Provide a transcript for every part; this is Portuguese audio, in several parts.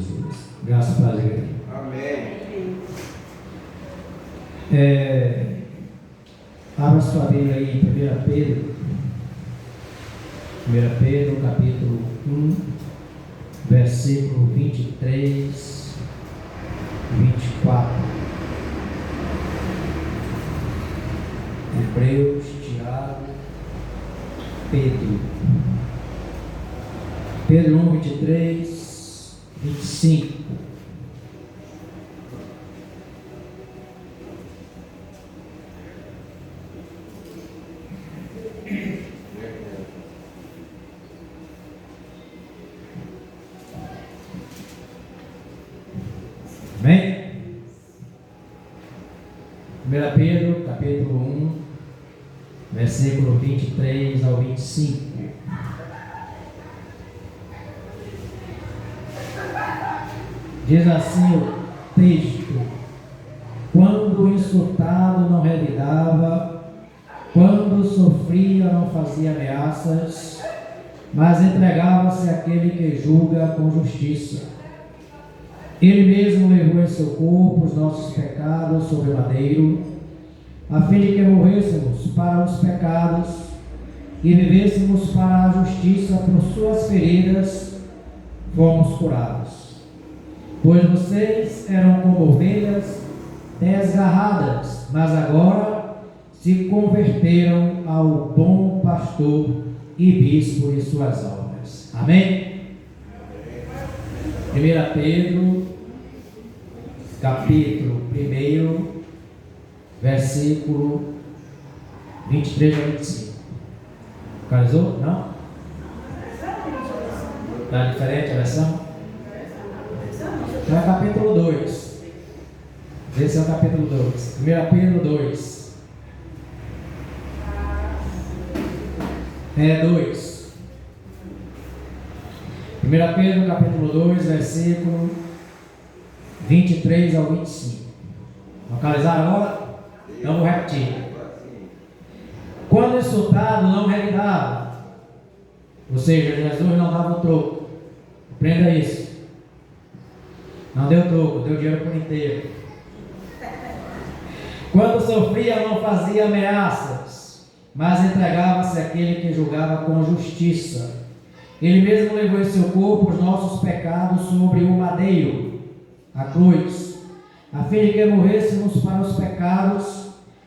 Jesus. Graças a Deus, igreja. Amém. Abra sua Bíblia aí em 1 Pedro. 1 Pedro, capítulo 1, versículo 23, 24. Hebreus, Tiago, Pedro. Pedro 1, 23, 25. Amém? 1 Pedro, capítulo 1, versículo 23 ao 25. Diz assim o texto: quando insultado não revidava, quando sofria não fazia ameaças, mas entregava-se àquele que julga com justiça. Ele mesmo levou em seu corpo os nossos pecados sobre o madeiro, a fim de que morrêssemos para os pecados e vivêssemos para a justiça. Por suas feridas fomos curados. Pois vocês eram como ovelhas desgarradas, mas agora se converteram ao bom pastor e bispo de suas almas. Amém? 1 Pedro, capítulo 1, versículo 23 a 25. Localizou? Não? Está diferente a versão? Então é capítulo 2. Esse é o capítulo 2. 1 Pedro 2. 2. 1 Pedro capítulo 2, versículo 23 ao 25. Localizaram agora? Então vou repetir. Quando insultado não revidava, ou seja, Jesus não dava o troco. Aprenda isso. Não deu troco, deu dinheiro por inteiro. Quando sofria não fazia ameaças, mas entregava-se àquele que julgava com justiça. Ele mesmo levou em seu corpo os nossos pecados sobre o madeiro, a cruz, a fim de que morrêssemos para os pecados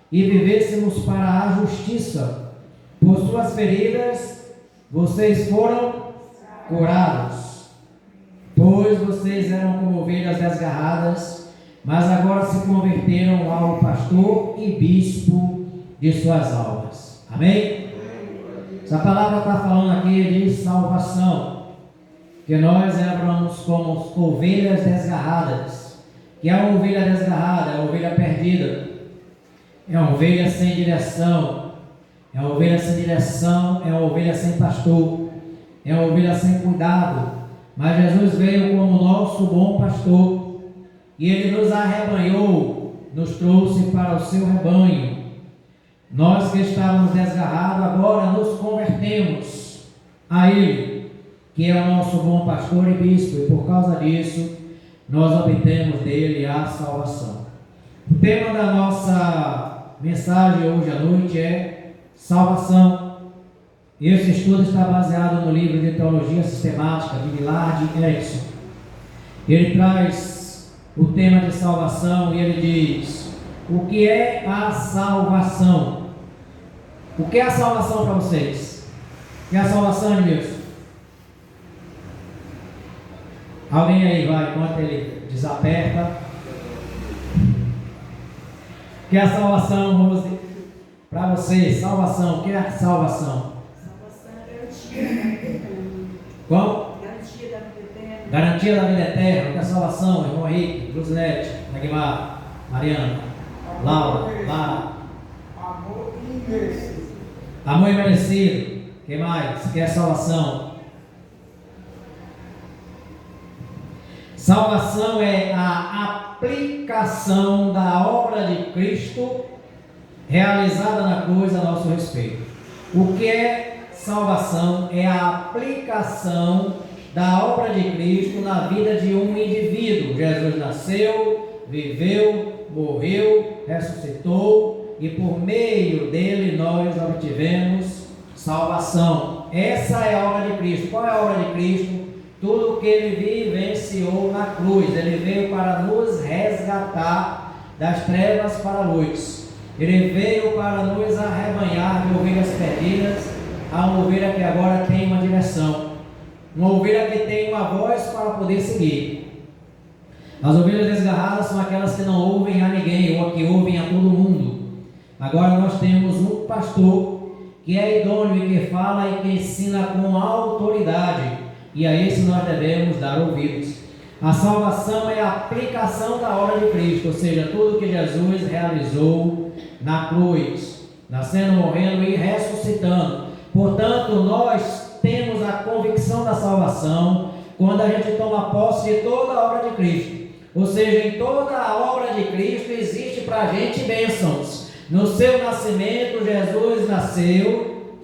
e vivêssemos para a justiça. Por suas feridas vocês foram curados. Pois vocês eram como ovelhas desgarradas, mas agora se converteram ao pastor e bispo de suas almas. Amém? Essa palavra está falando aqui de salvação, que nós éramos como ovelhas desgarradas. Que é uma ovelha desgarrada? É uma ovelha perdida, é uma ovelha sem direção, é uma ovelha sem direção, é uma ovelha sem pastor, é uma ovelha sem cuidado. Mas Jesus veio como nosso bom pastor e Ele nos arrebanhou, nos trouxe para o seu rebanho. Nós que estávamos desgarrados, agora nos convertemos a Ele, que é o nosso bom pastor e bispo, e por causa disso, nós obtemos dele a salvação. O tema da nossa mensagem hoje à noite é salvação. Esse estudo está baseado no livro de Teologia Sistemática de Millard Erickson. Ele traz o tema de salvação e ele diz: o que é a salvação? O que é a salvação para vocês? O que é a salvação, Edmilson? Alguém aí vai, enquanto ele desaperta. O que é a salvação, Rose? Para vocês, salvação, o que é a salvação? Salvação é garantia da vida eterna. Como? Garantia da vida eterna. Garantia da vida eterna. O que é a salvação? Irmão Henrique, Luzinete, Nagmar, Mariana, Laura, Lara. Amor imerecido. Amor imerecido. O que mais? O que é a salvação? Salvação é a aplicação da obra de Cristo realizada na cruz a nosso respeito. O que é salvação? É a aplicação da obra de Cristo na vida de um indivíduo. Jesus nasceu, viveu, morreu, ressuscitou e por meio dele nós obtivemos salvação. Essa é a obra de Cristo. Qual é a obra de Cristo? Tudo que ele vivenciou na cruz. Ele veio para nos resgatar das trevas para a luz. Ele veio para nos arrebanhar de ovelhas perdidas a uma ovelha que agora tem uma direção, uma ovelha que tem uma voz para poder seguir. As ovelhas desgarradas são aquelas que não ouvem a ninguém ou que ouvem a todo mundo. Agora nós temos um pastor que é idôneo e que fala e que ensina com autoridade, e a esse nós devemos dar ouvidos. A salvação é a aplicação da obra de Cristo, ou seja, tudo que Jesus realizou na cruz, nascendo, morrendo e ressuscitando. Portanto, nós temos a convicção da salvação quando a gente toma posse de toda a obra de Cristo. Ou seja, em toda a obra de Cristo existe para a gente bênçãos. No seu nascimento, Jesus nasceu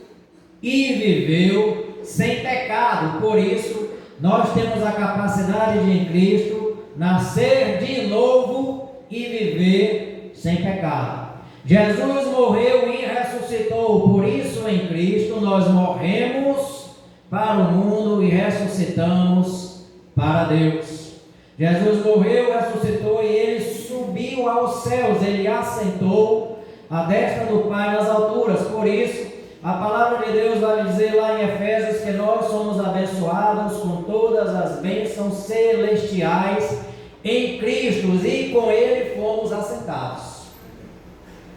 e viveu sem pecado. Por isso, nós temos a capacidade de, em Cristo, nascer de novo e viver sem pecado. Jesus morreu e ressuscitou. Por isso, em Cristo, nós morremos para o mundo e ressuscitamos para Deus. Jesus morreu, ressuscitou e ele subiu aos céus. Ele assentou à destra do Pai nas alturas. Por isso, a palavra de Deus vai dizer lá em Efésios que nós somos abençoados com todas as bênçãos celestiais em Cristo e com ele fomos assentados.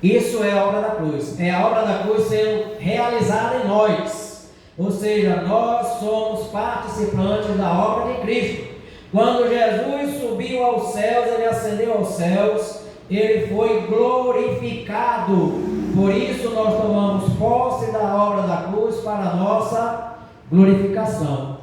Isso é a obra da cruz. É a obra da cruz sendo realizada em nós. Ou seja, nós somos participantes da obra de Cristo. Quando Jesus subiu aos céus, ele ascendeu aos céus, ele foi glorificado. Por isso nós tomamos posse da obra da cruz para a nossa glorificação.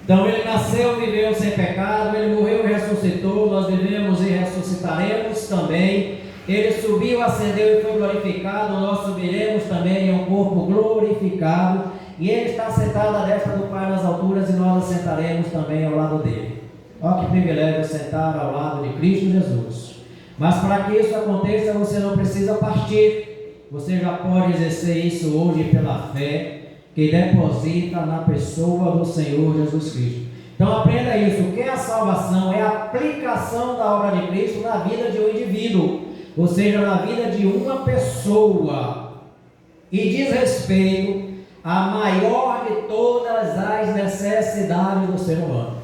Então ele nasceu, viveu sem pecado, ele morreu e ressuscitou, nós vivemos e ressuscitaremos também. Ele subiu, ascendeu e foi glorificado, nós subiremos também em um corpo glorificado. E ele está sentado à destra do Pai nas alturas e nós assentaremos também ao lado dele. Olha que privilégio sentar ao lado de Cristo Jesus. Mas para que isso aconteça, você não precisa partir. Você já pode exercer isso hoje pela fé que deposita na pessoa do Senhor Jesus Cristo. Então aprenda isso. O que é a salvação? É a aplicação da obra de Cristo na vida de um indivíduo, ou seja, na vida de uma pessoa. E diz respeito à maior de todas as necessidades do ser humano.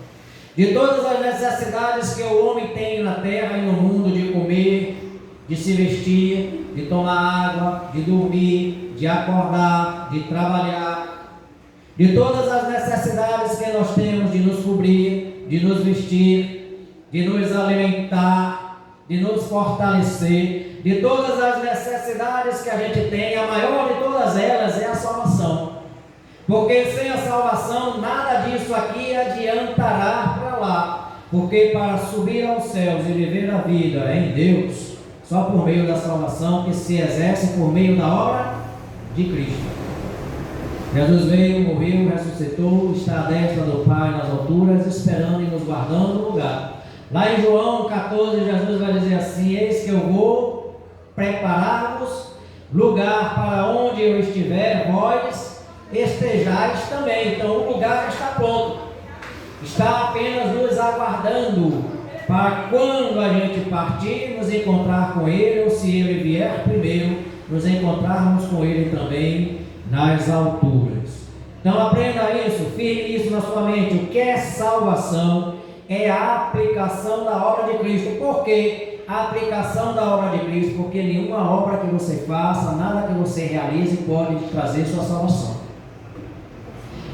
De todas as necessidades que o homem tem na terra e no mundo, de comer, de se vestir, de tomar água, de dormir, de acordar, de trabalhar, de todas as necessidades que nós temos de nos cobrir, de nos vestir, de nos alimentar, de nos fortalecer, de todas as necessidades que a gente tem, a maior de todas elas é a salvação. Porque sem a salvação, nada disso aqui adiantará para lá. Porque para subir aos céus e viver a vida em Deus, só por meio da salvação que se exerce por meio da obra de Cristo. Jesus veio, morreu, ressuscitou, está à destra do Pai nas alturas, esperando e nos guardando no lugar. Lá em João 14, Jesus vai dizer assim: eis que eu vou preparar-vos lugar para onde eu estiver, vós estejais também. Então o lugar já está pronto, está apenas nos aguardando para quando a gente partir, nos encontrar com Ele, ou se Ele vier primeiro, nos encontrarmos com Ele também nas alturas. Então aprenda isso, firme isso na sua mente. O que é salvação? É a aplicação da obra de Cristo. Por quê? A aplicação da obra de Cristo, porque nenhuma obra que você faça, nada que você realize pode trazer sua salvação.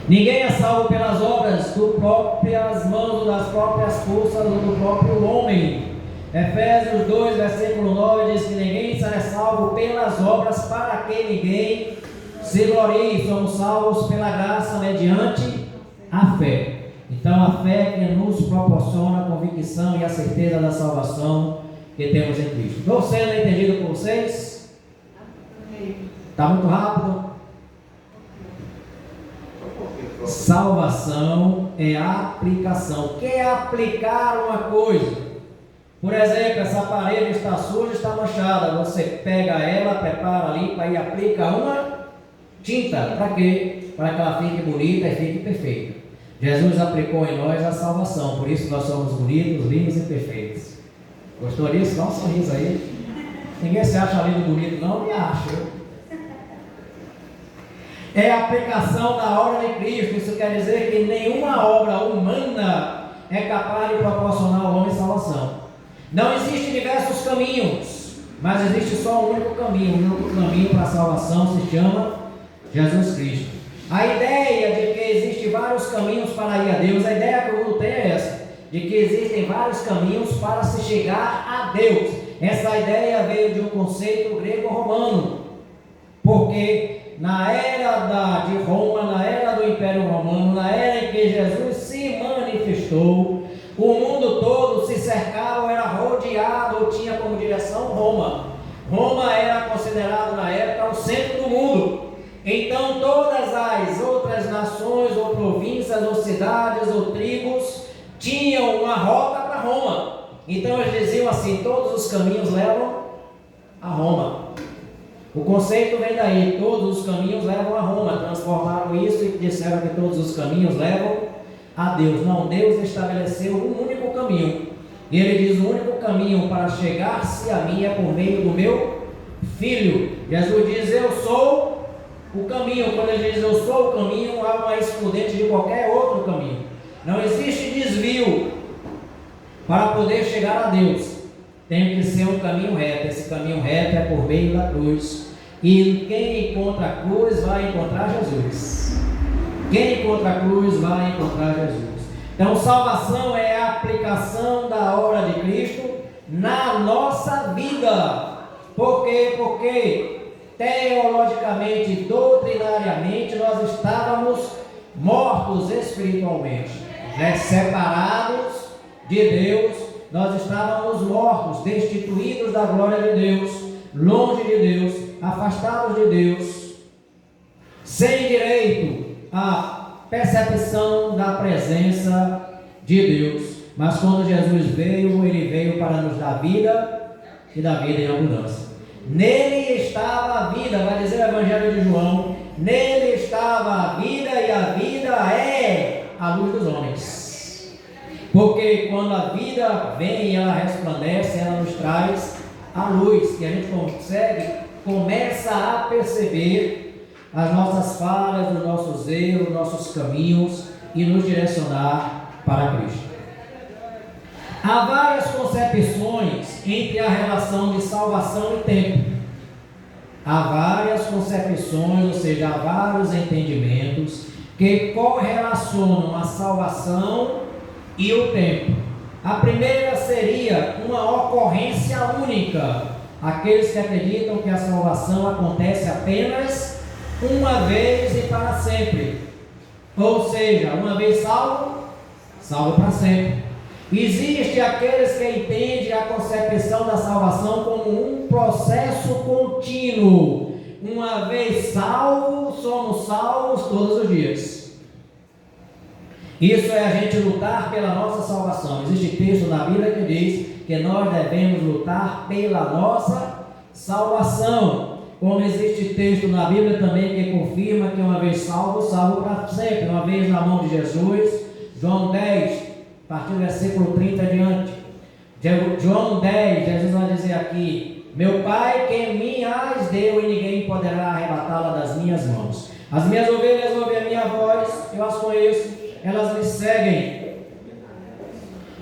Ninguém é salvo pelas obras das próprias mãos, das próprias forças ou do próprio homem. Efésios 2, versículo 9 diz que ninguém será salvo pelas obras para que ninguém se glorie. Somos salvos pela graça mediante a fé. Então a fé que nos proporciona a convicção e a certeza da salvação que temos em Cristo. Estou sendo entendido por vocês? Está muito rápido? Salvação é aplicação. O que é aplicar uma coisa? Por exemplo, essa parede está suja, está manchada. Você pega ela, prepara, limpa e aplica uma tinta. Para quê? Para que ela fique bonita e fique perfeita. Jesus aplicou em nós a salvação. Por isso nós somos bonitos, limpos e perfeitos. Gostou disso? Dá um sorriso aí. Ninguém se acha lindo e bonito, não? Me acha. É a aplicação da obra de Cristo. Isso quer dizer que nenhuma obra humana é capaz de proporcionar ao homem salvação. Não existem diversos caminhos, mas existe só um único caminho. O único caminho para a salvação se chama Jesus Cristo. A ideia de que existem vários caminhos para ir a Deus, a ideia que o mundo tem é essa, de que existem vários caminhos para se chegar a Deus. Essa ideia veio de um conceito grego-romano, porque na era de Roma, na era do Império Romano, na era em que Jesus se manifestou, o mundo todo se cercava, era rodeado ou tinha como direção Roma. Roma era considerado na época o centro do mundo. Então todas as outras nações ou províncias ou cidades ou tribos tinham uma rota para Roma. Então eles diziam assim: todos os caminhos levam a Roma. O conceito vem daí, todos os caminhos levam a Roma. Transformaram isso e disseram que todos os caminhos levam a Deus. Não, Deus estabeleceu um único caminho. E Ele diz: o único caminho para chegar-se a mim é por meio do meu Filho. Jesus diz: eu sou o caminho. Quando Ele diz eu sou o caminho, há uma excludente de qualquer outro caminho. Não existe desvio para poder chegar a Deus. Tem que ser um caminho reto. Esse caminho reto é por meio da cruz. E quem encontra a cruz vai encontrar Jesus. Quem encontra a cruz vai encontrar Jesus. Então, salvação é a aplicação da obra de Cristo na nossa vida. Por quê? Porque teologicamente, doutrinariamente, nós estávamos mortos espiritualmente, separados de Deus. Nós estávamos mortos, destituídos da glória de Deus, longe de Deus, afastados de Deus, sem direito à percepção da presença de Deus. Mas quando Jesus veio, Ele veio para nos dar vida e dar vida em abundância. Nele estava a vida, vai dizer o Evangelho de João, nele estava a vida e a vida é a luz dos homens. Porque quando a vida vem e ela resplandece, ela nos traz a luz, que a gente começa a perceber as nossas falhas, os nossos erros, os nossos caminhos e nos direcionar para Cristo. Há várias concepções entre a relação de salvação e tempo. Há várias concepções, ou seja, há vários entendimentos que correlacionam a salvação e o tempo. A primeira seria uma ocorrência única. Aqueles que acreditam que a salvação acontece apenas uma vez e para sempre. Ou seja, uma vez salvo, salvo para sempre. Existe aqueles que entendem a concepção da salvação como um processo contínuo. Uma vez salvo, somos salvos todos os dias. Isso é a gente lutar pela nossa salvação. Existe texto na Bíblia que diz que nós devemos lutar pela nossa salvação. Como existe texto na Bíblia também que confirma que uma vez salvo, salvo para sempre. Uma vez na mão de Jesus, João 10, a partir do versículo 30 adiante. João 10, Jesus vai dizer aqui: meu Pai que me as deu e ninguém poderá arrebatá-la das minhas mãos. As minhas ovelhas ouvem a minha voz, eu as conheço, elas me seguem.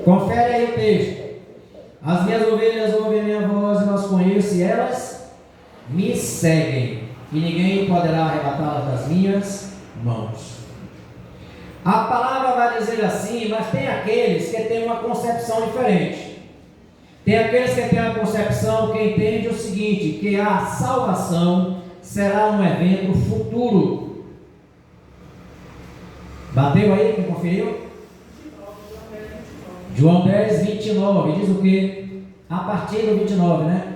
Confere aí o texto. As minhas ovelhas ouvem a minha voz, eu as conheço e elas me seguem, e ninguém poderá arrebatá-las das minhas mãos. A palavra vai dizer assim, mas tem aqueles que têm uma concepção diferente. Tem aqueles que têm uma concepção que entende o seguinte, que a salvação será um evento futuro. Bateu aí, quem conferiu? João 10, 29, diz o quê? A partir do 29, né?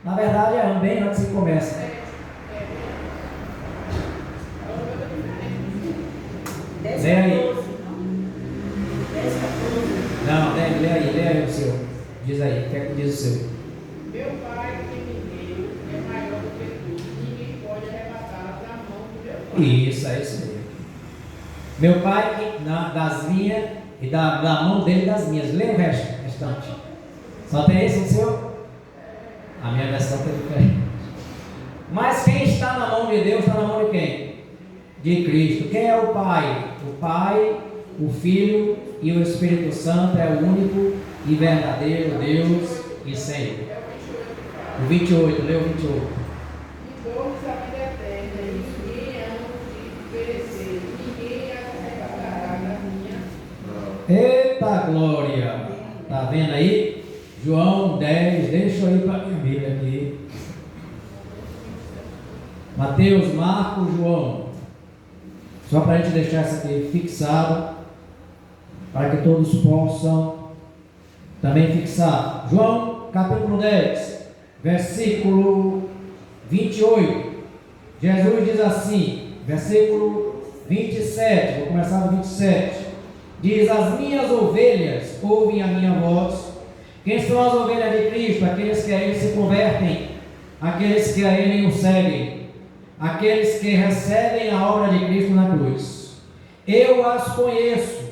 Na verdade é bem antes que começa. Leia aí. 14, não? 10, 14. Não, leia aí o seu. Diz aí, o que é que diz o seu? Meu Pai que me deu é maior do que tudo, ninguém pode arrebatá-lo da mão do meu Pai. Isso, é isso mesmo. Meu Pai, das minhas e da mão dele das minhas. Leia o restante. Só tem esse no seu? A minha versão está diferente. Mas quem está na mão de Deus está na mão de quem? De Cristo. Quem é o Pai? O Pai, o Filho e o Espírito Santo é o único e verdadeiro Deus e Senhor. O 28, lê o 28. E dou-lhes a vida eterna, e ninguém há de perecer, ninguém arrebatará da minha. Eita glória! Tá vendo aí? João 10, deixa eu ir para a minha Bíblia aqui. Mateus, Marcos, João. Só para a gente deixar isso aqui fixado, para que todos possam também fixar. João, capítulo 10, versículo 28. Jesus diz assim, versículo 27, vou começar no 27. Diz: as minhas ovelhas ouvem a minha voz. Quem são as ovelhas de Cristo? Aqueles que a Ele se convertem, aqueles que a Ele o seguem, aqueles que recebem a obra de Cristo na cruz. Eu as conheço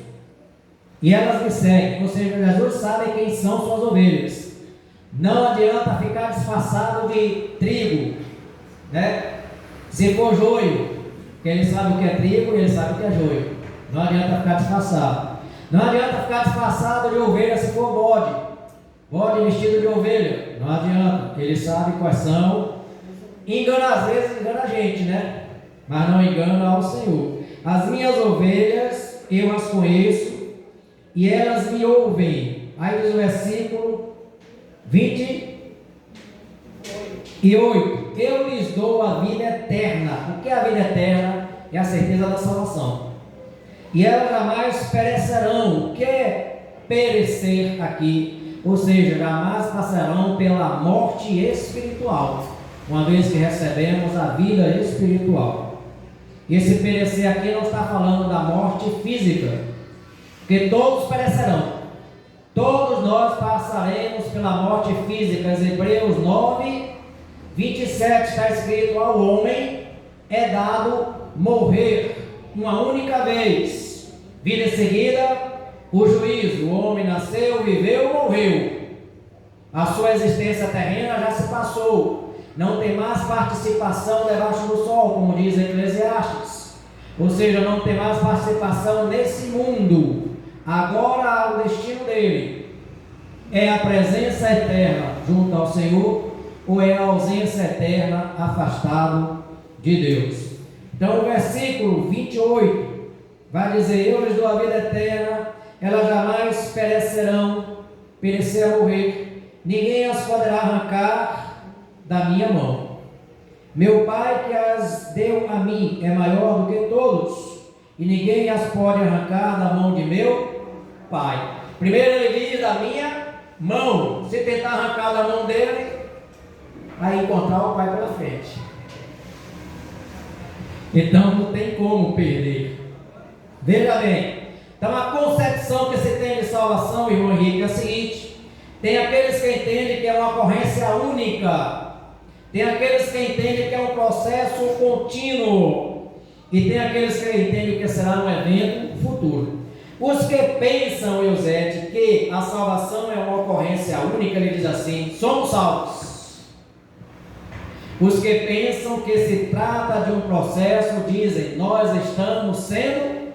e elas me seguem. Ou seja, Jesus sabe quem são suas ovelhas. Não adianta ficar disfarçado de trigo, né? Se for joio, que Ele sabe o que é trigo e Ele sabe o que é joio. Não adianta ficar disfarçado. Não adianta ficar disfarçado de ovelha se for bode. Bode vestido de ovelha. Não adianta. Ele sabe quais são. Engana às vezes, engana a gente, né? Mas não engana ao Senhor. As minhas ovelhas, eu as conheço e elas me ouvem. Aí diz o versículo 28. Eu lhes dou a vida eterna. O que é a vida eterna? É a certeza da salvação. E elas jamais perecerão. O que é perecer aqui? Ou seja, jamais passarão pela morte espiritual, uma vez que recebemos a vida espiritual. Esse perecer aqui não está falando da morte física, porque todos perecerão. Todos nós passaremos pela morte física. Hebreus 9, 27 está escrito: ao homem é dado morrer uma única vez, vida em seguida o juízo. O homem nasceu, viveu, morreu. A sua existência terrena já se passou. Não tem mais participação debaixo do sol, como diz Eclesiastes. Ou seja, não tem mais participação nesse mundo. Agora o destino dele é a presença eterna junto ao Senhor, ou é a ausência eterna afastado de Deus. Então o versículo 28 vai dizer: eu lhes dou a vida eterna, elas jamais perecerão, perecer a morrer, ninguém as poderá arrancar da minha mão. Meu Pai que as deu a mim é maior do que todos, e ninguém as pode arrancar da mão de meu Pai. Primeiro ele diz: da minha mão. Se tentar arrancar da mão dele, vai encontrar o Pai pela frente. Então não tem como perder. Veja bem, então a concepção que se tem de salvação, irmão Henrique, é a seguinte: tem aqueles que entendem que é uma ocorrência única, tem aqueles que entendem que é um processo contínuo, e tem aqueles que entendem que será um evento futuro. Os que pensam, Eusete, que a salvação é uma ocorrência única, ele diz assim: somos salvos. Os que pensam que se trata de um processo dizem: nós estamos sendo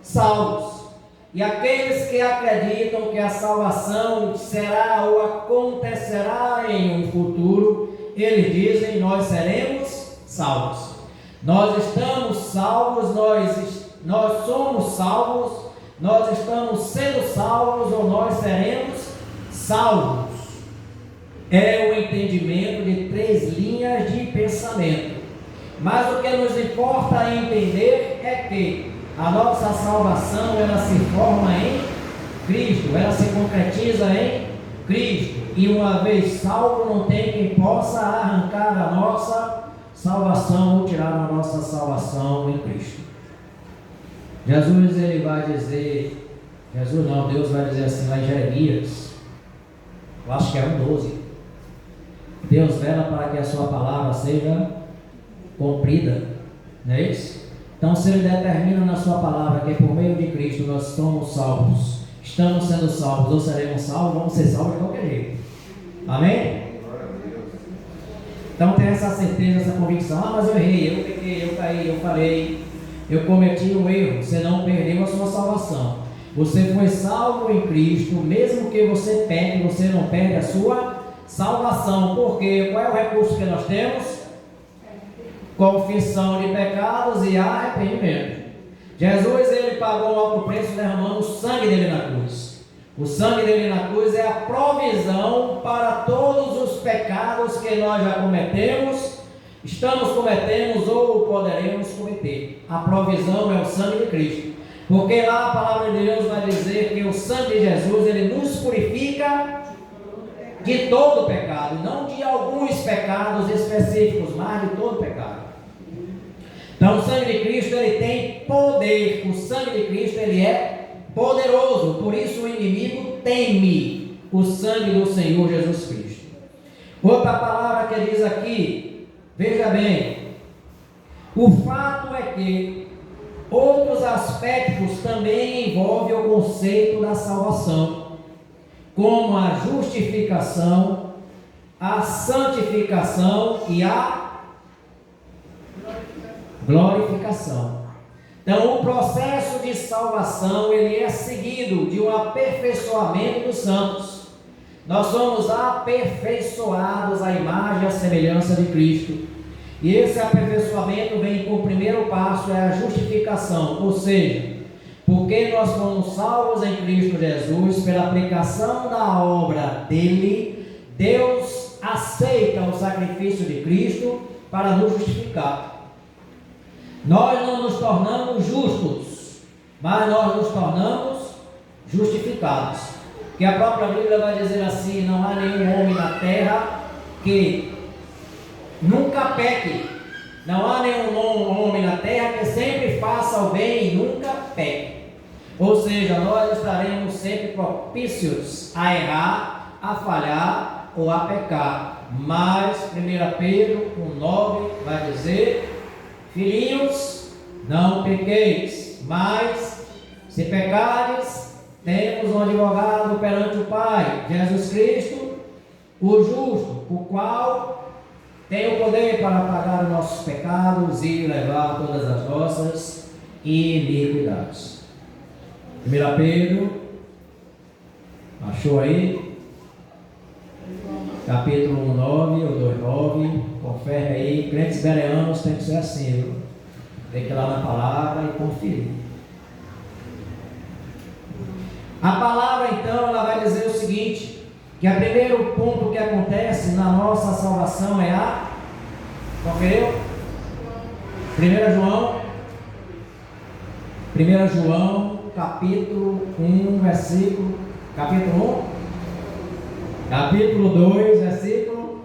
salvos. E aqueles que acreditam que a salvação será ou acontecerá em um futuro, eles dizem: nós seremos salvos. Nós estamos salvos, nós somos salvos, nós estamos sendo salvos ou nós seremos salvos. É o entendimento de 3 linhas de pensamento. Mas o que nos importa entender é que a nossa salvação, ela se forma em Cristo, ela se concretiza em Cristo. E uma vez salvo, não tem quem possa arrancar a nossa salvação ou tirar a nossa salvação em Cristo. Jesus ele vai dizer, Jesus não, Deus vai dizer assim lá em Jeremias, eu acho que é 1:12, Deus vela para que a sua palavra seja cumprida, não é isso? Então se Ele determina na sua palavra que por meio de Cristo nós somos salvos, estamos sendo salvos ou seremos salvos, vamos ser salvos de qualquer jeito, amém? Então tem essa certeza, essa convicção, mas eu errei, eu pequei, eu caí, eu falei, eu cometi um erro. Você não perdeu a sua salvação, você foi salvo em Cristo. Mesmo que você peque, você não perde a sua salvação, porque qual é o recurso que nós temos? Confissão de pecados e arrependimento. Jesus ele pagou um alto preço derramando o sangue dele na cruz. O sangue dele na cruz é a provisão para todos os pecados que nós já cometemos, estamos cometendo ou poderemos cometer. A provisão é o sangue de Cristo, porque lá a palavra de Deus vai dizer que o sangue de Jesus ele nos purifica de todo pecado, não de alguns pecados específicos, mas de todo pecado. Então o sangue de Cristo ele tem poder, o sangue de Cristo ele é poderoso, por isso o inimigo teme o sangue do Senhor Jesus Cristo. Outra palavra que diz aqui, veja bem, o fato é que outros aspectos também envolvem o conceito da salvação, como a justificação, a santificação e a glorificação. Então o processo de salvação ele é seguido de um aperfeiçoamento dos santos. Nós somos aperfeiçoados à imagem e à semelhança de Cristo. E esse aperfeiçoamento vem com o primeiro passo, é a justificação, ou seja, porque nós fomos salvos em Cristo Jesus, pela aplicação da obra dele, Deus aceita o sacrifício de Cristo para nos justificar. Nós não nos tornamos justos, mas nós nos tornamos justificados. Que a própria Bíblia vai dizer assim: não há nenhum homem na terra que nunca peque. Não há nenhum homem na terra que sempre faça o bem e nunca peque. Ou seja, nós estaremos sempre propícios a errar, a falhar ou a pecar. Mas 1 Pedro 1:9 vai dizer: filhinhos, não pequeis, mas se pecares, temos um advogado perante o Pai, Jesus Cristo, o justo, o qual tem o poder para pagar os nossos pecados e levar todas as nossas iniquidades. 1 Pedro, achou aí? Capítulo 1:9 ou 2:9, confere aí. Crentes bereanos tem que ser assim, viu? Tem que ir lá na palavra e conferir. A palavra então ela vai dizer o seguinte: que o primeiro ponto que acontece na nossa salvação é a, conferiu? 1 João capítulo 1 versículo, capítulo 1, capítulo 2 versículo,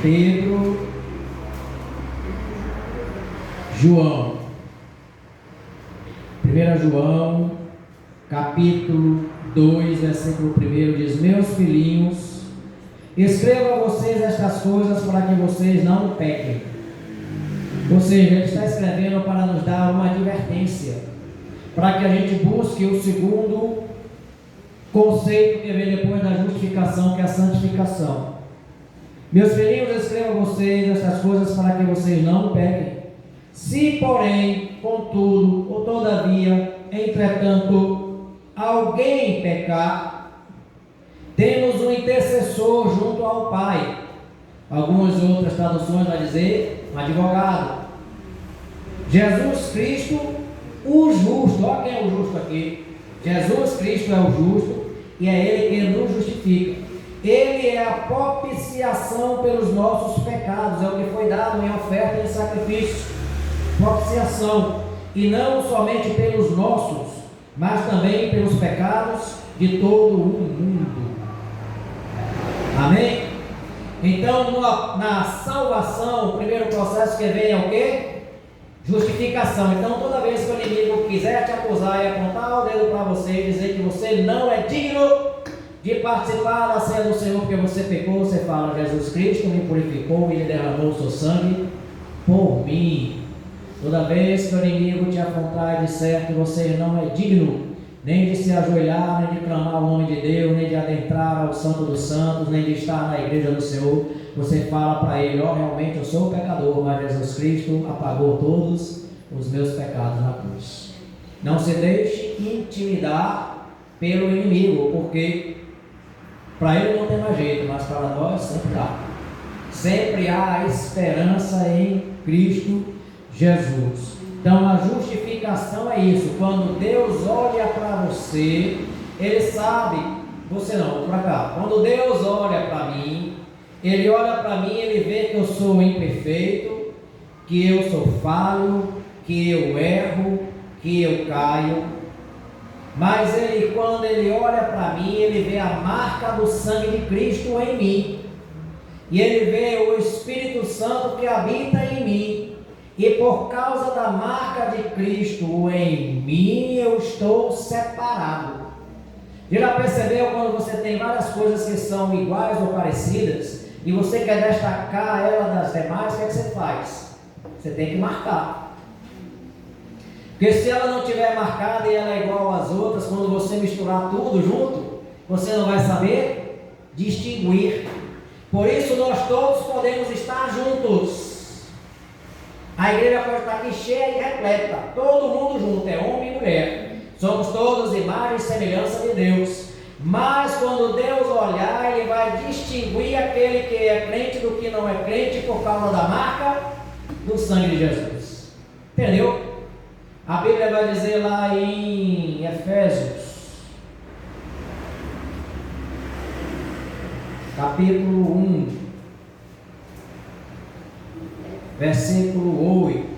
Pedro, João, 1 João capítulo 2 versículo 1 diz: meus filhinhos, escrevo a vocês estas coisas para que vocês não pequem. Ou seja, ele está escrevendo para nos dar uma advertência, para que a gente busque o segundo conceito que vem depois da justificação, que é a santificação. Meus filhinhos, escrevo a vocês estas coisas para que vocês não pequem. Se, porém, contudo, ou todavia, entretanto, alguém pecar, temos um intercessor junto ao Pai. Algumas outras traduções vão dizer um advogado. Jesus Cristo, o justo. Olha quem é o justo aqui. Jesus Cristo é o justo e é Ele quem nos justifica. Ele é a propiciação pelos nossos pecados, é o que foi dado em oferta e em sacrifício. Propiciação, e não somente pelos nossos, mas também pelos pecados de todo o mundo. Amém? Então, na salvação, o primeiro processo que vem é o quê? Justificação. Então, toda vez que o inimigo quiser te acusar e apontar o dedo para você e dizer que você não é digno de participar da ceia do Senhor porque você pecou, você fala: Jesus Cristo me purificou e ele derramou o seu sangue por mim. Toda vez que o inimigo te apontar e disser que você não é digno nem de se ajoelhar, nem de clamar o nome de Deus, nem de adentrar ao Santo dos Santos, nem de estar na igreja do Senhor, você fala para ele: ó, realmente eu sou pecador, mas Jesus Cristo apagou todos os meus pecados na cruz. Não se deixe intimidar pelo inimigo, porque para ele não tem mais jeito, mas para nós sempre há. Sempre há esperança em Cristo Jesus. Então a justificação é isso. Quando Deus olha para você, Ele sabe, você não, para cá. Quando Deus olha para mim, Ele olha para mim, Ele vê que eu sou imperfeito, que eu sou falho, que eu erro, que eu caio. Mas Ele, quando Ele olha para mim, Ele vê a marca do sangue de Cristo em mim. E Ele vê o Espírito Santo que habita em mim. E por causa da marca de Cristo em mim, eu estou separado. Já percebeu quando você tem várias coisas que são iguais ou parecidas e você quer destacar ela das demais, o que é que você faz? Você tem que marcar. Porque se ela não estiver marcada e ela é igual às outras, quando você misturar tudo junto, você não vai saber distinguir. Por isso nós todos podemos estar juntos. A igreja pode estar aqui cheia e repleta, todo mundo junto, é homem e mulher. Somos todos imagem e semelhança de Deus. Mas quando Deus olhar, Ele vai distinguir aquele que é crente do que não é crente por causa da marca do sangue de Jesus. Entendeu? A Bíblia vai dizer lá em Efésios, capítulo 1. Versículo 8.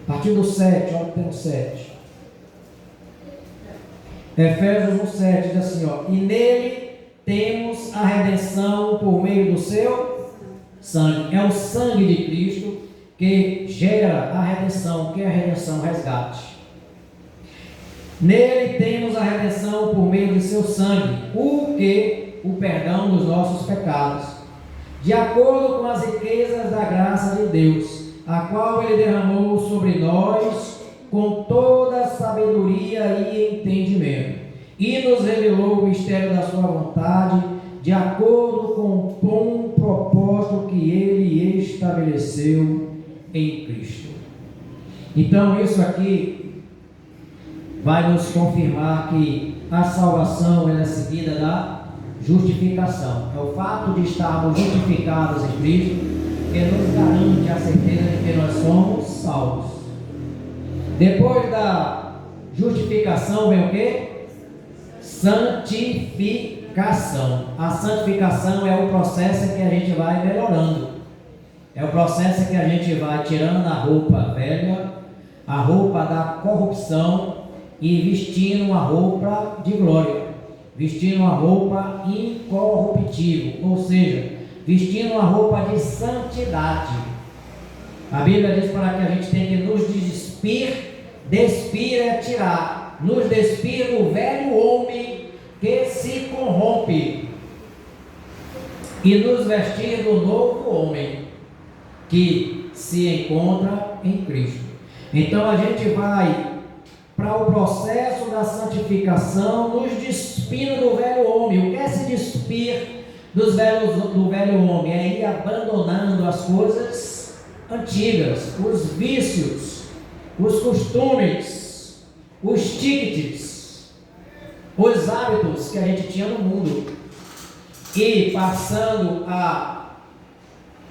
A partir do 7, olha que tem o 7. Efésios 1,7 diz assim, ó: e nele temos a redenção por meio do seu sangue. É o sangue de Cristo que gera a redenção. Que é a redenção? Resgate. Nele temos a redenção por meio de seu sangue, o que? O perdão dos nossos pecados, de acordo com as riquezas da graça de Deus, a qual Ele derramou sobre nós com toda sabedoria e entendimento, e nos revelou o mistério da sua vontade, de acordo com o bom propósito que Ele estabeleceu em Cristo. Então isso aqui vai nos confirmar que a salvação é seguida da justificação. É o fato de estarmos justificados em Cristo que nos garante a certeza de que nós somos salvos. Depois da justificação vem o que? Santificação. A santificação é o processo em que a gente vai melhorando. É o processo em que a gente vai tirando a roupa velha, a roupa da corrupção, e vestindo uma roupa de glória, vestindo uma roupa incorruptível, ou seja, vestindo uma roupa de santidade. A Bíblia diz para que a gente tem que nos despir é tirar, nos despir do velho homem que se corrompe e nos vestir do novo homem que se encontra em Cristo. Então a gente vai para o processo da santificação, nos despindo do velho homem. O que é se despir do velho homem? É ir abandonando as coisas antigas, os vícios, os costumes, os tickets, os hábitos que a gente tinha no mundo, e passando a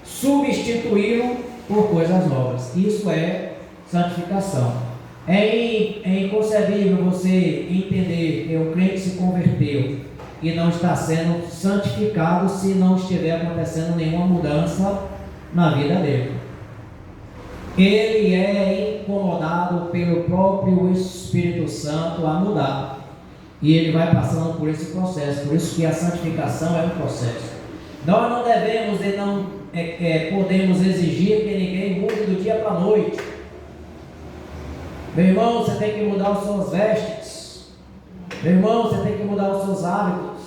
substituí-lo por coisas novas. Isso é santificação. É inconcebível você entender que o crente se converteu e não está sendo santificado se não estiver acontecendo nenhuma mudança na vida dele. Ele é incomodado pelo próprio Espírito Santo a mudar. E ele vai passando por esse processo. Por isso que a santificação é um processo. Nós não devemos e não podemos exigir que ninguém mude do dia para a noite. Meu irmão, você tem que mudar as suas vestes. Meu irmão, você tem que mudar os seus hábitos.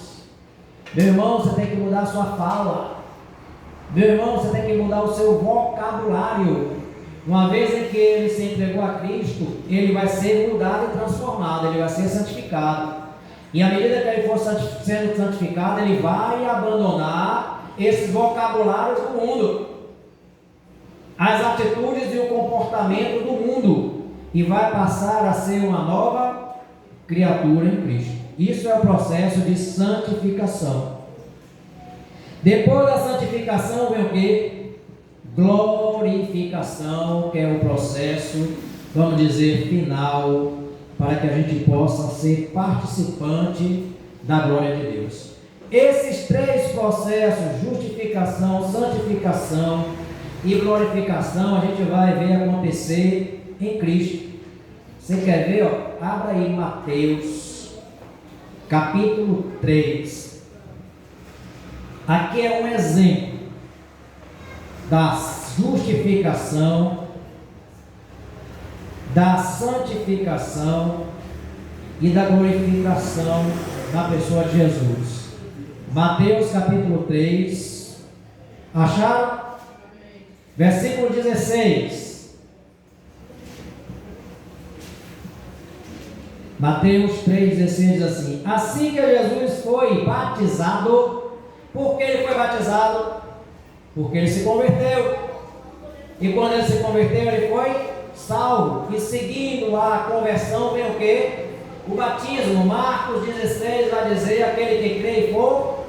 Meu irmão, você tem que mudar a sua fala. Meu irmão, você tem que mudar o seu vocabulário. Uma vez em que ele se entregou a Cristo, ele vai ser mudado e transformado, ele vai ser santificado. E à medida que ele for sendo santificado, ele vai abandonar esses vocabulários do mundo, as atitudes e o comportamento do mundo, e vai passar a ser uma nova criatura em Cristo. Isso é o processo de santificação. Depois da santificação vem o quê? Glorificação, que é o processo, vamos dizer, final, para que a gente possa ser participante da glória de Deus. Esses três processos, justificação, santificação e glorificação, a gente vai ver acontecer em Cristo. Você quer ver? Ó? Abra aí Mateus, capítulo 3. Aqui é um exemplo da justificação, da santificação e da glorificação na pessoa de Jesus. Mateus capítulo 3, acharam? Versículo 16. Mateus 3,16 diz assim: assim que Jesus foi batizado. Por que ele foi batizado? Porque ele se converteu. E quando ele se converteu, ele foi salvo. E seguindo a conversão vem o quê? O batismo. Marcos 16 vai dizer: aquele que crê e for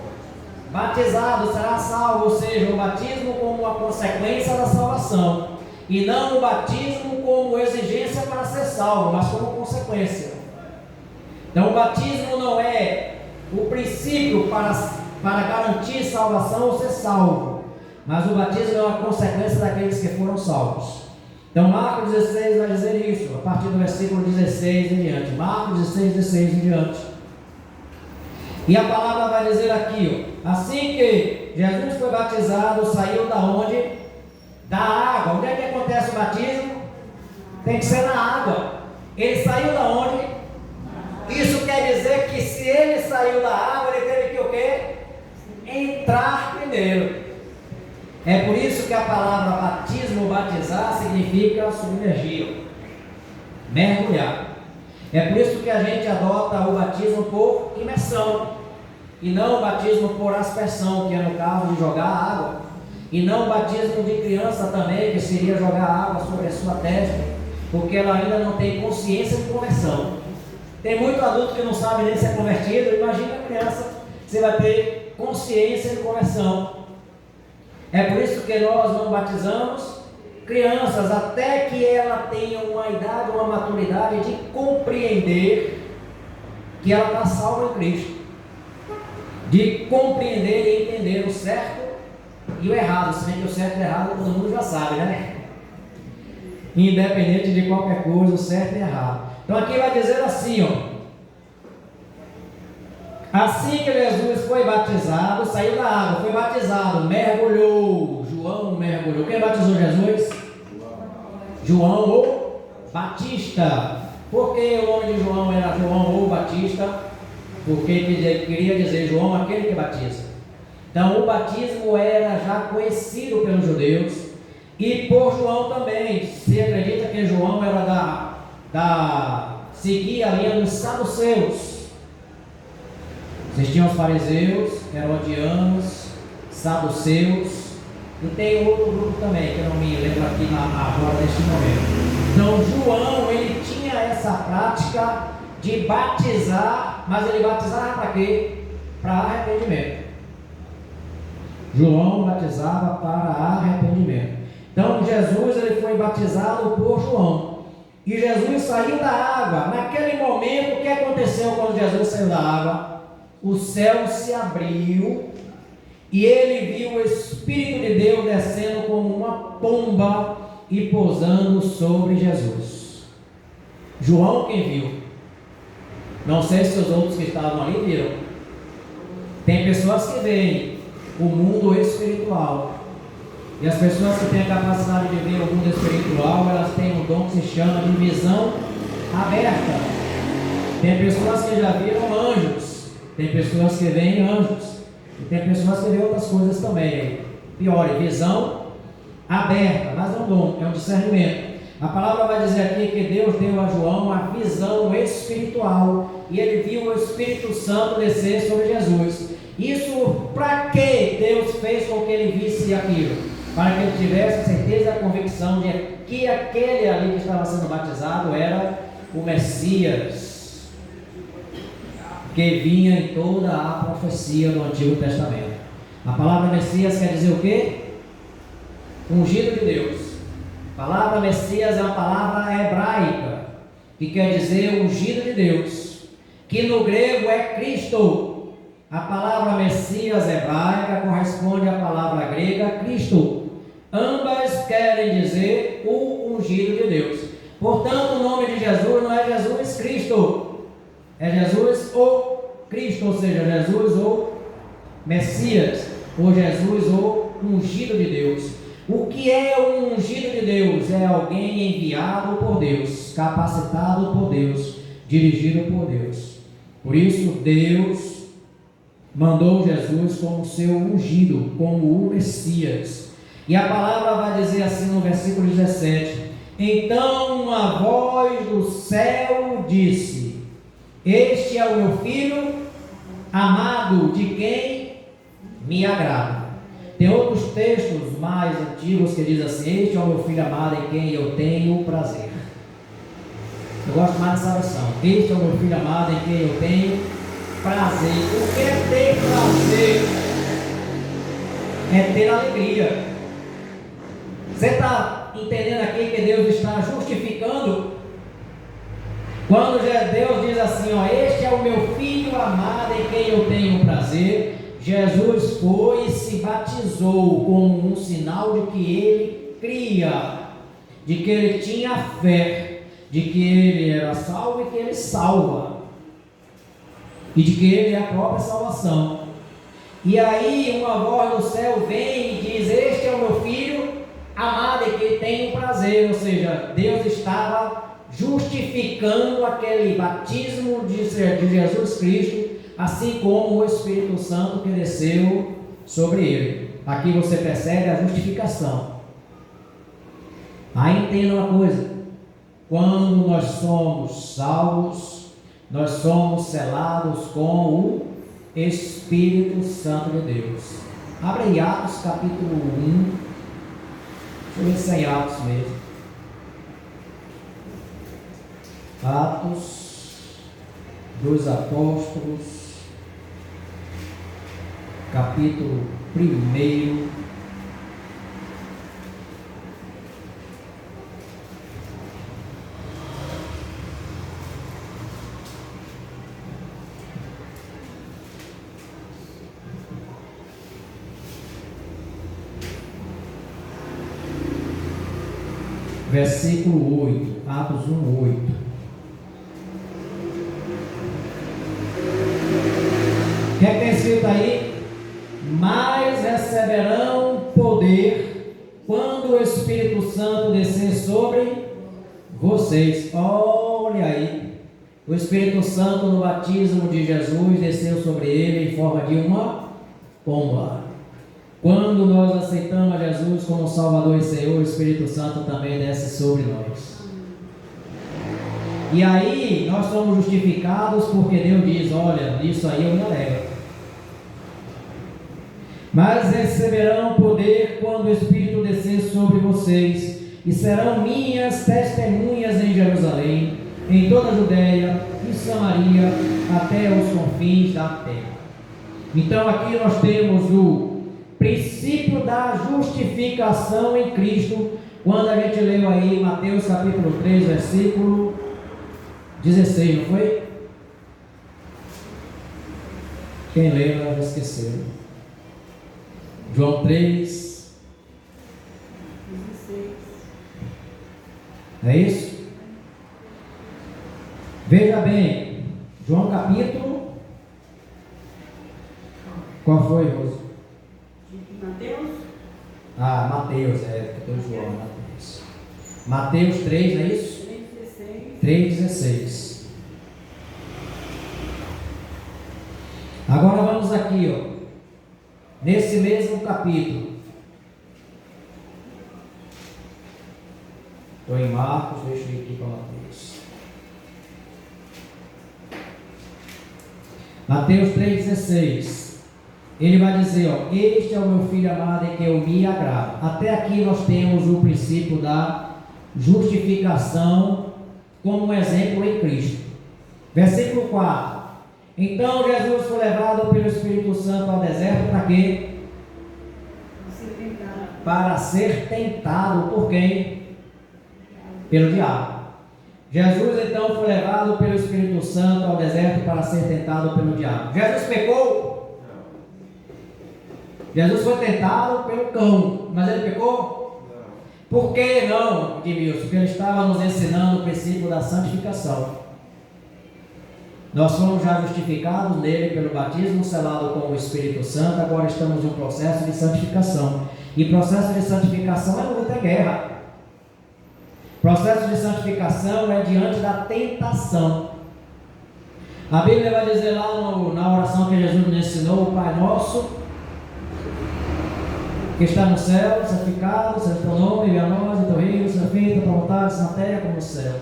batizado será salvo. Ou seja, o batismo como uma consequência da salvação, e não o batismo como exigência para ser salvo, mas como consequência. Então o batismo não é o princípio para garantir salvação ou ser salvo, mas o batismo é uma consequência daqueles que foram salvos. Então Marcos 16 vai dizer isso, a partir do versículo 16 em diante. Marcos 16 em diante. E a palavra vai dizer aqui, ó, assim que Jesus foi batizado, saiu da onde? Da água. Onde é que acontece o batismo? Tem que ser na água. Ele saiu da onde? Isso quer dizer que se ele saiu da água, ele teve que o quê? Entrar primeiro. É por isso que a palavra batismo, batizar, significa submergir, mergulhar. É por isso que a gente adota o batismo por imersão, e não o batismo por aspersão, que é no caso de jogar água, e não o batismo de criança também, que seria jogar água sobre a sua testa, porque ela ainda não tem consciência de conversão. Tem muito adulto que não sabe nem ser convertido. Imagina a criança, você vai ter consciência de conversão. É por isso que nós não batizamos crianças até que ela tenha uma idade, uma maturidade de compreender que ela está salva em Cristo, de compreender e entender o certo e o errado. Se bem que o certo e o errado todo mundo já sabe, né? Independente de qualquer coisa, o certo e o errado. Então aqui vai dizer assim, ó: assim que Jesus foi batizado, saiu da água, foi batizado, mergulhou. João mergulhou. Quem batizou Jesus? João o Batista. Por que o nome de João era João o Batista? Porque queria dizer João, aquele que batiza. Então o batismo era já conhecido pelos judeus e por João também. Se acredita que João era seguia a linha dos saduceus. Existiam os fariseus, herodianos, saduceus, e tem outro grupo também, que eu não me lembro aqui agora neste momento. Então João, ele tinha essa prática de batizar, mas ele batizava para quê? Para arrependimento. João batizava para arrependimento. Então Jesus, ele foi batizado por João. E Jesus saiu da água. Naquele momento, o que aconteceu quando Jesus saiu da água? o céu se abriu e ele viu o Espírito de Deus descendo como uma pomba e pousando sobre Jesus. João quem viu? Não sei se os outros que estavam ali viram. Tem pessoas que veem o mundo espiritual. E as pessoas que têm a capacidade de ver o mundo espiritual, elas têm um dom que se chama de visão aberta. Tem pessoas que já viram anjos. Tem pessoas que veem anjos. E tem pessoas que veem outras coisas também. Pior, visão aberta. Mas é um dom, é um discernimento. A palavra vai dizer aqui que Deus deu a João a visão espiritual. E ele viu o Espírito Santo descer sobre Jesus. Isso para que Deus fez com que ele visse aquilo? Para que ele tivesse a certeza e a convicção de que aquele ali que estava sendo batizado era o Messias, que vinha em toda a profecia do Antigo Testamento. A palavra Messias quer dizer o quê? Ungido de Deus. A palavra Messias é uma palavra hebraica, que quer dizer ungido de Deus, que no grego é Cristo. A palavra Messias hebraica corresponde à palavra grega Cristo. Ambas querem dizer o ungido de Deus. Portanto, o nome de Jesus não é Jesus Cristo, é Jesus ou Cristo, ou seja, Jesus ou Messias, ou Jesus ou ungido de Deus. O que é o ungido de Deus? É alguém enviado por Deus, capacitado por Deus, dirigido por Deus. Por isso, Deus mandou Jesus como seu ungido, como o Messias. E a palavra vai dizer assim no versículo 17: então uma voz do céu disse: este é o meu filho amado, de quem me agrada. Tem outros textos mais antigos que dizem assim: este é o meu filho amado em quem eu tenho prazer. Eu gosto mais dessa versão: este é o meu filho amado em quem eu tenho prazer. O que é ter prazer? É ter alegria. Você está entendendo aqui que Deus está justificando? Quando Deus diz assim, ó, este é o meu filho amado em quem eu tenho prazer, Jesus foi e se batizou como um sinal de que ele cria, de que ele tinha fé, de que ele era salvo e que ele salva, e de que ele é a própria salvação. E aí uma voz do céu vem e diz: este é o meu filho amado em quem tenho prazer. Ou seja, Deus estava justificando aquele batismo de Jesus Cristo, assim como o Espírito Santo que desceu sobre ele. Aqui você percebe a justificação. Aí entenda uma coisa: quando nós somos salvos, nós somos selados com o Espírito Santo de Deus. Abre aí Atos capítulo 1. Deixa eu ver se é em Atos mesmo. Atos dos Apóstolos, capítulo 1. Versículo 8, Atos 1, 8. O que é que tem escrito aí? Mas receberão poder quando o Espírito Santo descer sobre vocês. Olha aí, o Espírito Santo no batismo de Jesus desceu sobre ele em forma de uma pomba. Quando nós aceitamos Jesus como Salvador e Senhor, o Espírito Santo também desce sobre nós. E aí nós somos justificados porque Deus diz: olha, isso aí eu me alegro. Mas receberão poder quando o Espírito descer sobre vocês, e serão minhas testemunhas em Jerusalém, em toda a Judéia e Samaria, até os confins da terra. Então aqui nós temos o princípio da justificação em Cristo, quando a gente leu aí Mateus capítulo 3, versículo 16, não foi? Quem lembra já esqueceu. João 3. 16. É isso? Veja bem, João capítulo. Qual foi, Rosa? Mateus. Mateus, porque eu João, Mateus. Mateus 3, não é isso? 3,16. 3,16. Agora vamos aqui, ó. Nesse mesmo capítulo. Estou em Marcos, deixa eu ir aqui para Mateus. Mateus 3,16. Ele vai dizer, ó, este é o meu filho amado em que eu me agrado. Até aqui nós temos o princípio da justificação como um exemplo em Cristo. Versículo 4. Então Jesus foi levado pelo Espírito Santo ao deserto para quê? Para ser tentado por quem? Pelo diabo. Jesus então foi levado pelo Espírito Santo ao deserto para ser tentado pelo diabo. Jesus pecou? Jesus foi tentado pelo cão, mas ele pecou? Não. Por que não, Edmilson? Porque ele estava nos ensinando o princípio da santificação. Nós fomos já justificados nele pelo batismo, selado com o Espírito Santo, agora estamos em um processo de santificação. E processo de santificação é luta, é guerra. Processo de santificação é diante da tentação. A Bíblia vai dizer lá na oração que Jesus nos ensinou, o Pai Nosso, que está no céu, santificado, seja o teu nome, venha a nós, o teu reino, seja feita a tua vontade, assim na terra como no céu.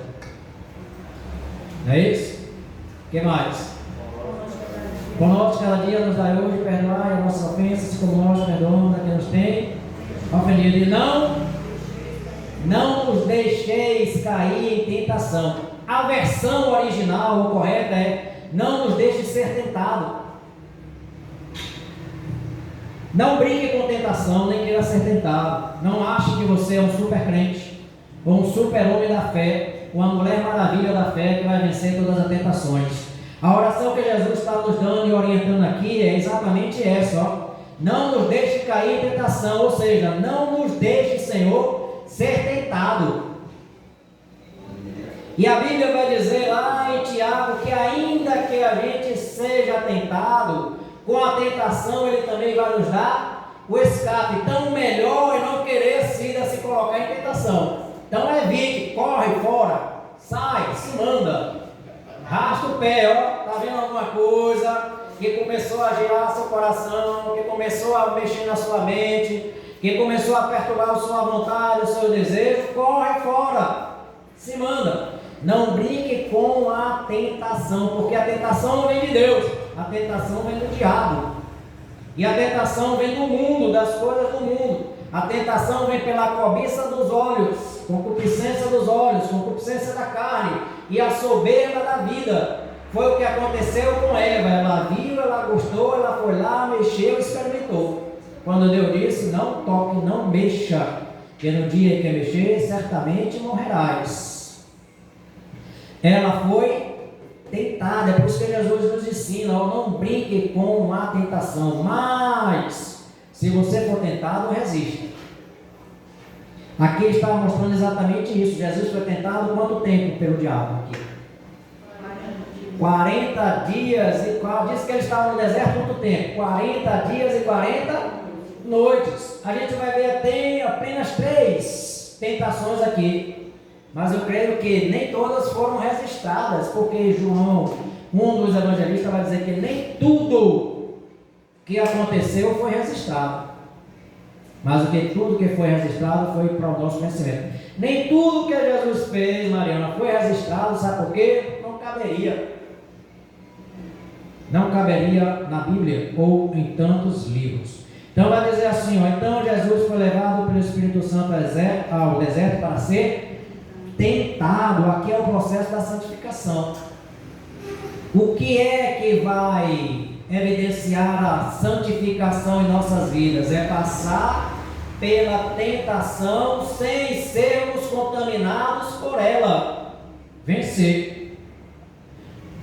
Não é isso? O que mais? Conosco cada dia nos dai hoje, perdoai as nossas ofensas, como nós perdoamos a quem nos tem ofendido. E não nos deixeis cair em tentação. A versão original, ou correta, é: não nos deixe ser tentado. Não brinque com tentação, nem queira ser tentado. Não ache que você é um super crente, ou um super homem da fé, uma mulher maravilha da fé que vai vencer todas as tentações. A oração que Jesus está nos dando e orientando aqui é exatamente essa, ó. Não nos deixe cair em tentação, ou seja, não nos deixe, Senhor, ser tentado. E a Bíblia vai dizer lá em Tiago que ainda que a gente seja tentado, com a tentação Ele também vai nos dar o escape. Então o melhor é não querer se colocar em tentação. Então evite, corre fora, sai, se manda, arrasta o pé, ó. Está vendo alguma coisa que começou a girar seu coração, que começou a mexer na sua mente, que começou a perturbar a sua vontade, o seu desejo, corre fora, se manda. Não brinque com a tentação, porque a tentação não vem de Deus, a tentação vem do diabo. E a tentação vem do mundo, das coisas do mundo. A tentação vem pela cobiça dos olhos, concupiscência dos olhos, concupiscência da carne e a soberba da vida. Foi o que aconteceu com Eva. Ela viu, ela gostou, ela foi lá, mexeu, experimentou. Quando Deus disse: não toque, não mexa, que no dia em que mexer, certamente morrerás. Ela foi tentada, é por isso que Jesus nos ensina: não brinque com a tentação, mas se você for tentado, resista. Aqui ele está mostrando exatamente isso. Jesus foi tentado quanto tempo pelo diabo aqui? 40 dias e diz que ele estava no deserto quanto tempo? 40 dias e 40 noites. A gente vai ver tem apenas 3 tentações aqui. Mas eu creio que nem todas foram registradas, porque João, um dos evangelistas, vai dizer que nem tudo que aconteceu foi registrado. Mas tudo que foi registrado foi para o nosso conhecimento. Nem tudo que Jesus fez, Mariana, foi registrado, sabe por quê? Não caberia. Não caberia na Bíblia ou em tantos livros. Então vai dizer assim, ó: então Jesus foi levado pelo Espírito Santo ao deserto para ser tentado. Aqui é o processo da santificação. O que é que vai evidenciar a santificação em nossas vidas? É passar pela tentação sem sermos contaminados por ela. Vencer.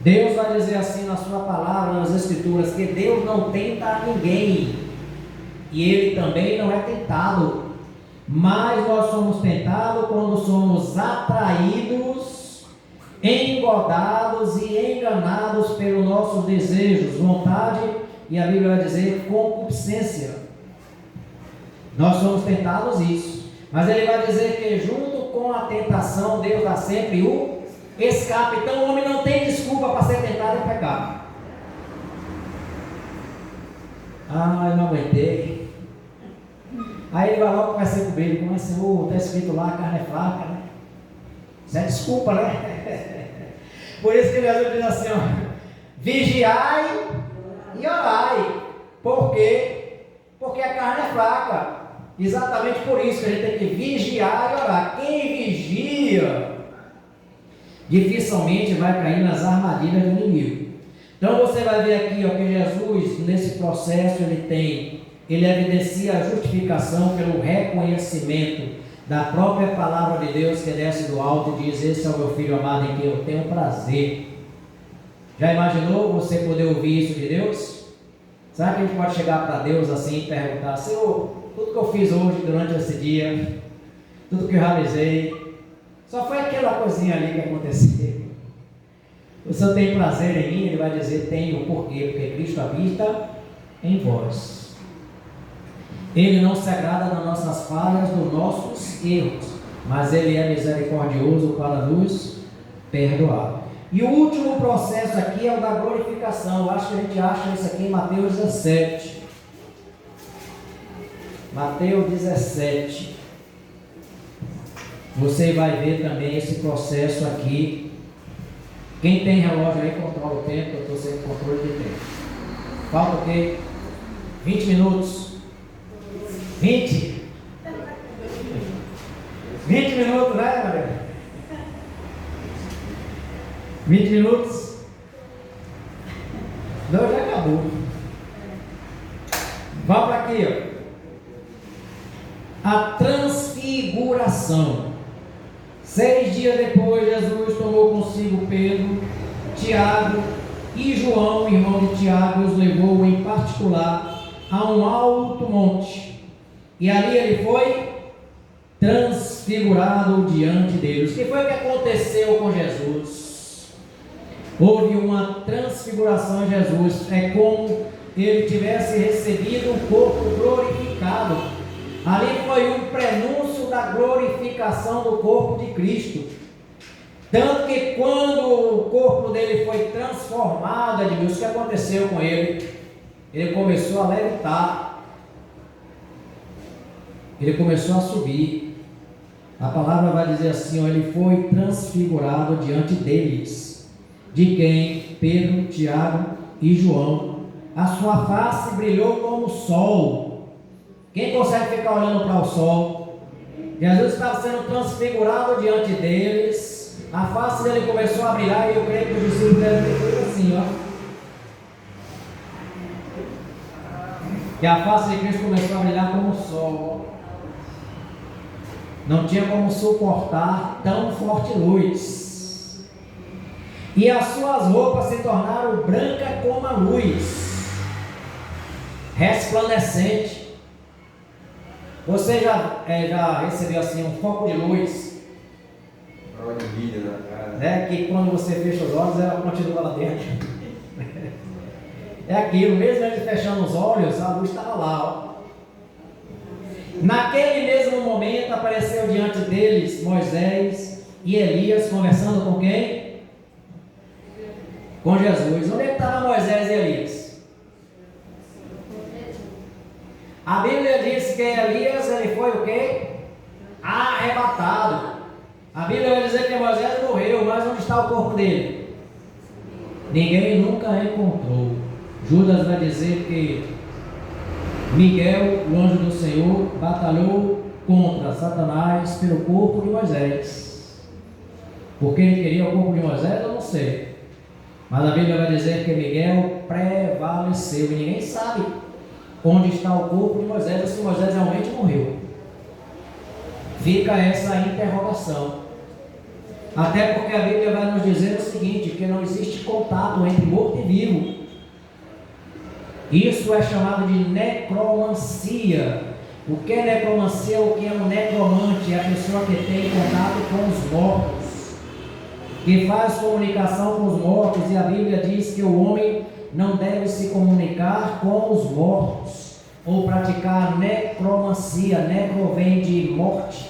Deus vai dizer assim na sua palavra, nas Escrituras, que Deus não tenta a ninguém, e Ele também não é tentado, mas nós somos tentados quando somos atraídos, engordados e enganados pelos nossos desejos, vontade, e a Bíblia vai dizer concupiscência. Nós somos tentados isso, mas Ele vai dizer que junto com a tentação, Deus dá sempre o escape. Então o homem não tem desculpa para ser tentado em pecado. Eu não aguentei. Aí ele vai logo conversar com ele, como assim, está escrito lá, a carne é fraca, né? Isso é desculpa, né? Por isso que Jesus diz assim, vigiai e orai. Por quê? Porque a carne é fraca. Exatamente por isso que a gente tem que vigiar e orar. Quem vigia dificilmente vai cair nas armadilhas do inimigo. Então você vai ver aqui que Jesus, nesse processo, ele evidencia a justificação pelo reconhecimento da própria palavra de Deus que desce do alto e diz: esse é o meu filho amado em quem eu tenho prazer. Já imaginou você poder ouvir isso de Deus? Será que a gente pode chegar para Deus assim e perguntar: Senhor, tudo que eu fiz hoje durante esse dia, tudo que eu realizei, só foi aquela coisinha ali que aconteceu. O Senhor tem prazer em mim? Ele vai dizer: tenho. Por quê? Porque Cristo habita em vós. Ele não se agrada das nossas falhas, dos nossos erros, mas Ele é misericordioso para nos perdoar. E o último processo aqui é o da glorificação. Eu acho que a gente acha isso aqui em Mateus 17. Mateus 17. Você vai ver também esse processo aqui. Quem tem relógio aí, controla o tempo. Eu estou sem controle de tempo. Falta o quê? 20 minutos. 20 minutos, né, Maria? 20 minutos? Não, já acabou. Vá para aqui, a transfiguração. 6 dias depois, Jesus tomou consigo Pedro, Tiago e João, irmão de Tiago, os levou em particular a um alto monte. E ali ele foi transfigurado diante deles. O que foi que aconteceu com Jesus? Houve uma transfiguração em Jesus. É como ele tivesse recebido um corpo glorificado. Ali foi um prenúncio da glorificação do corpo de Cristo. Tanto que quando o corpo dele foi transformado, Edmilson, o que aconteceu com ele? Ele começou a levitar. Ele começou a subir. A palavra vai dizer assim: ele foi transfigurado diante deles. De quem? Pedro, Tiago e João. A sua face brilhou como o sol. Quem consegue ficar olhando para o sol? Jesus estava sendo transfigurado diante deles. A face dele começou a brilhar, e eu creio que os discípulos devem ter feito assim, E a face de Cristo começou a brilhar como o sol. Não tinha como suportar tão forte luz. E as suas roupas se tornaram brancas como a luz, resplandecente. Você já recebeu assim um foco de luz? Prova de vida na cara. Que quando você fecha os olhos, ela continua lá dentro. É aquilo, mesmo ele fechando os olhos, a luz estava lá, Naquele mesmo momento apareceu diante deles Moisés e Elias, conversando com quem? Com Jesus. Onde é que estavam Moisés e Elias? A Bíblia diz que Elias, ele foi o quê? Arrebatado. A Bíblia vai dizer que Moisés morreu, mas onde está o corpo dele? Ninguém nunca encontrou. Judas vai dizer que Miguel, o anjo do Senhor, batalhou contra Satanás pelo corpo de Moisés. Porque ele queria o corpo de Moisés, eu não sei. Mas a Bíblia vai dizer que Miguel prevaleceu. E ninguém sabe onde está o corpo de Moisés, ou se Moisés realmente morreu. Fica essa interrogação. Até porque a Bíblia vai nos dizer o seguinte, que não existe contato entre morto e vivo. Isso é chamado de necromancia. O que é necromancia? O que é um necromante? É a pessoa que tem contato com os mortos, que faz comunicação com os mortos, e a Bíblia diz que o homem não deve se comunicar com os mortos, ou praticar necromancia. Necro vem de morte.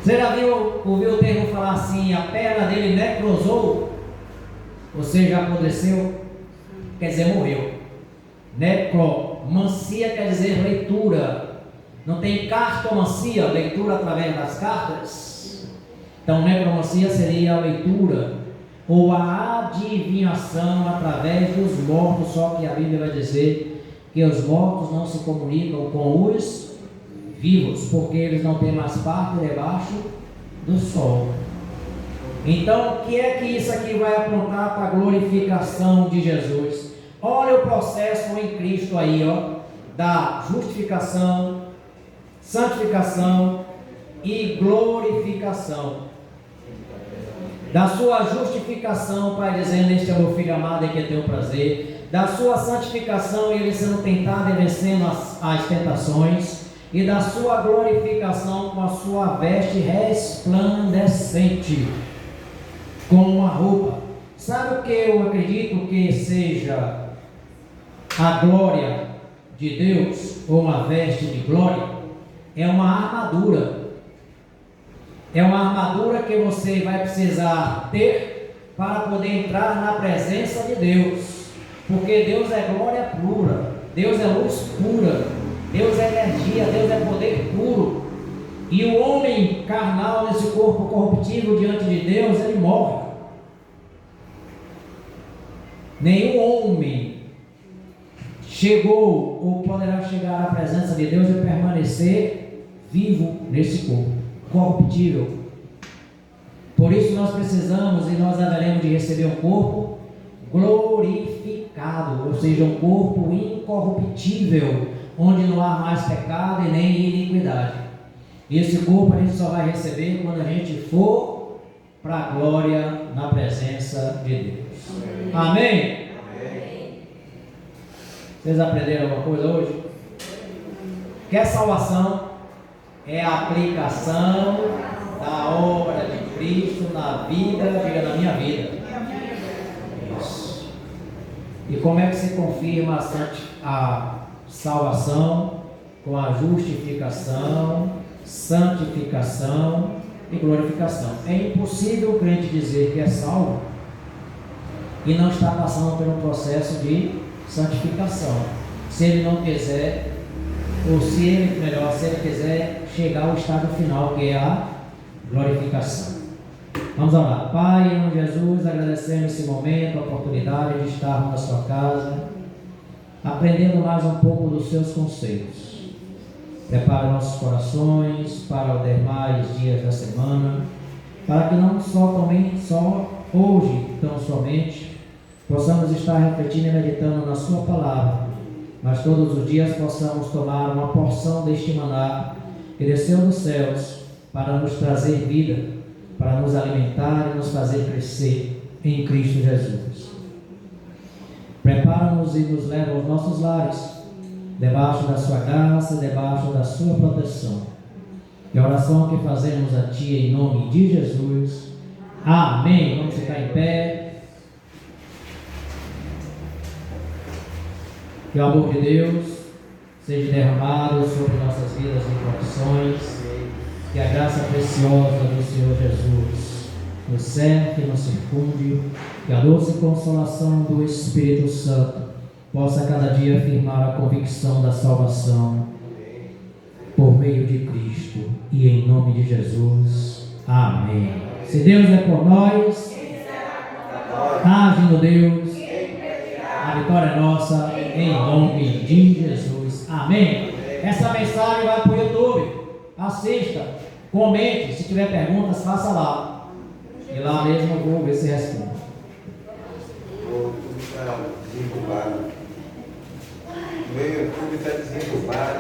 Você já ouviu o termo falar assim, a perna dele necrosou? Ou seja, apodreceu? Quer dizer, morreu. Necromancia quer dizer leitura. Não tem cartomancia, leitura através das cartas? Então, necromancia seria a leitura ou a adivinhação através dos mortos. Só que a Bíblia vai dizer que os mortos não se comunicam com os vivos, porque eles não têm mais parte debaixo do sol. Então, o que é que isso aqui vai apontar para a glorificação de Jesus? Olha o processo em Cristo aí, ó, da justificação, santificação e glorificação. Da sua justificação, Pai dizendo, este é o meu filho amado em que tenho prazer. Da sua santificação, ele sendo tentado e vencendo as tentações. E da sua glorificação com a sua veste resplandecente, com uma roupa. Sabe o que eu acredito que seja a glória de Deus, ou uma veste de glória? É uma armadura. É uma armadura que você vai precisar ter para poder entrar na presença de Deus. Porque Deus é glória pura, Deus é luz pura, Deus é energia, Deus é poder puro. E o homem carnal nesse corpo corruptível diante de Deus, ele morre. Nenhum homem chegou ou poderá chegar à presença de Deus e permanecer vivo nesse corpo corruptível. Por isso nós precisamos e nós haveremos de receber um corpo glorificado, ou seja, um corpo incorruptível, onde não há mais pecado e nem iniquidade. Esse corpo a gente só vai receber quando a gente for para a glória na presença de Deus. Amém? Amém. Vocês aprenderam alguma coisa hoje? Que a salvação é a aplicação da obra de Cristo na vida, diga, na minha vida. Isso. E como é que se confirma a salvação? Com a justificação, santificação e glorificação. É impossível o crente dizer que é salvo e não está passando por um processo de santificação, se ele não quiser, ou se ele quiser chegar ao estado final, que é a glorificação. Vamos lá. Pai, em nome de Jesus, agradecemos esse momento, a oportunidade de estarmos na sua casa, aprendendo mais um pouco dos seus conceitos. Prepare nossos corações para os demais dias da semana, para que não só hoje, tão somente, possamos estar refletindo e meditando na sua palavra, mas todos os dias possamos tomar uma porção deste maná que desceu dos céus para nos trazer vida, para nos alimentar e nos fazer crescer em Cristo Jesus. Prepara-nos e nos leva aos nossos lares, debaixo da sua graça, debaixo da sua proteção. E a oração que fazemos a Ti em nome de Jesus. Amém. Vamos ficar em pé. Que o amor de Deus seja derramado sobre nossas vidas e corações. Que a graça preciosa do Senhor Jesus nos cerque, nos circunde. Que a doce consolação do Espírito Santo possa cada dia afirmar a convicção da salvação por meio de Cristo. E em nome de Jesus. Amém. Se Deus é por nós, agindo Deus, a vitória é nossa, em nome de Jesus. Amém. Essa mensagem vai para o YouTube. Assista, comente. Se tiver perguntas, faça lá. E lá mesmo eu vou ver se responde. O YouTube está desengubado. Meu YouTube está desengubado.